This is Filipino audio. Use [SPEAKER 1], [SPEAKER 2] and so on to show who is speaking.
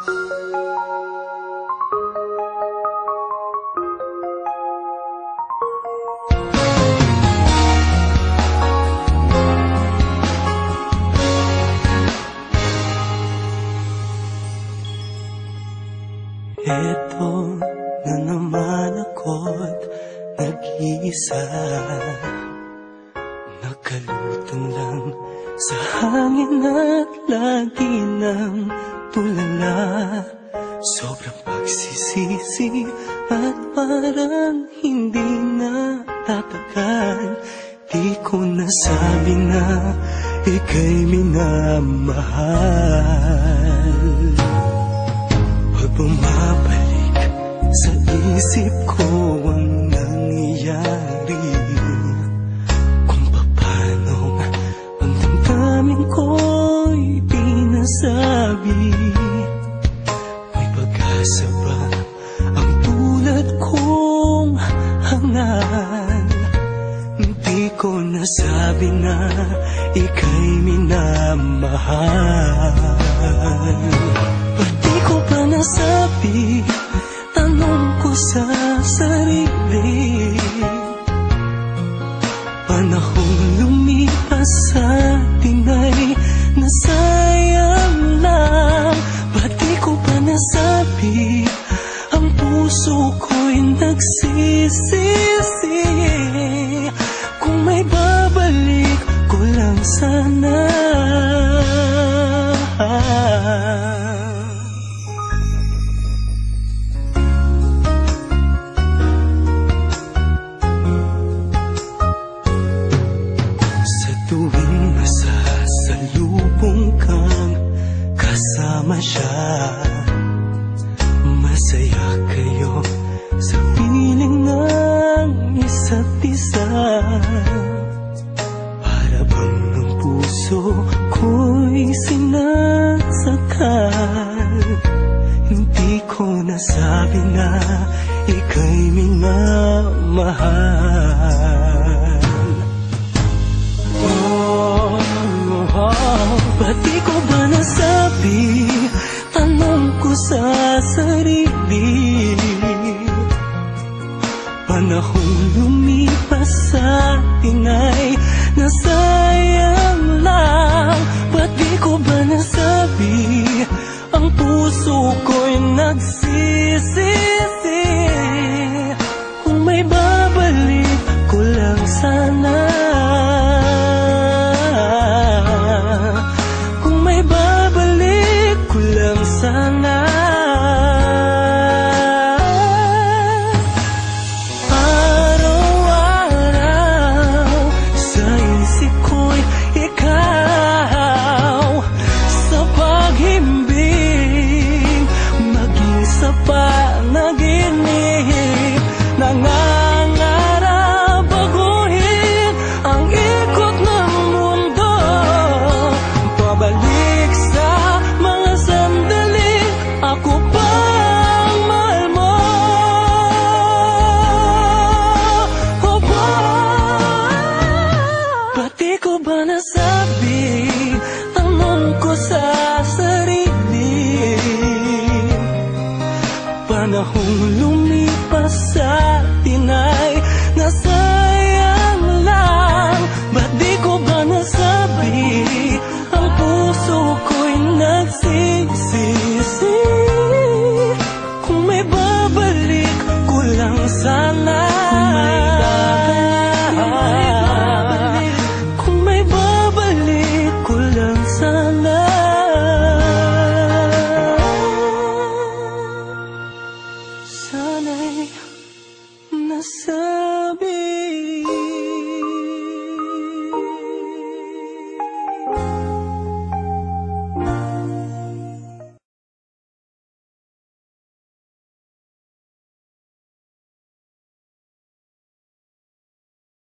[SPEAKER 1] Eto na naman ako't nag-iisa, nakalutang lang sa hangin at lagi ng tulala. Sobrang pagsisisi at parang hindi na tatagal. Di ko nasabi na ika'y minamahal. Bumabalik sa isip ko ang nangyayari, kung paano ang damdamin ko'y di nasabi. May pag-asa ba ang tulad kong hangal? Di ko nasabi na ika'y minamahal. Di ko pa nasabi, tanong ko sa sarili, panahong lumipas sa atin ay nasayang lang. Ba't di ko pa nasabi, ang puso ko'y nagsisisi. Kung may babalik ko lang sana. Tuwing nasasalubong kang kasama siya, masaya kayo sa piling ng isa't isa. Para bang ang puso ko'y sinasakal. Hindi ko nasabi na ika'y minamahal. Ba't di ko ba nasabi, tanong ko sa sarili, panahong lumipas sa atin ay nasayang lang. Ba't di ko ba nasabi, ang puso ko'y nagsisisi. Kung may babalik ko lang sana. Panahong lumipas sa atin ay nasayang lang. Ba't di ko ba nasabi, ang puso ko'y nagsisisi. Kung may babalik ko lang sana. Kung may babalik ko lang sana. Sana'y nasa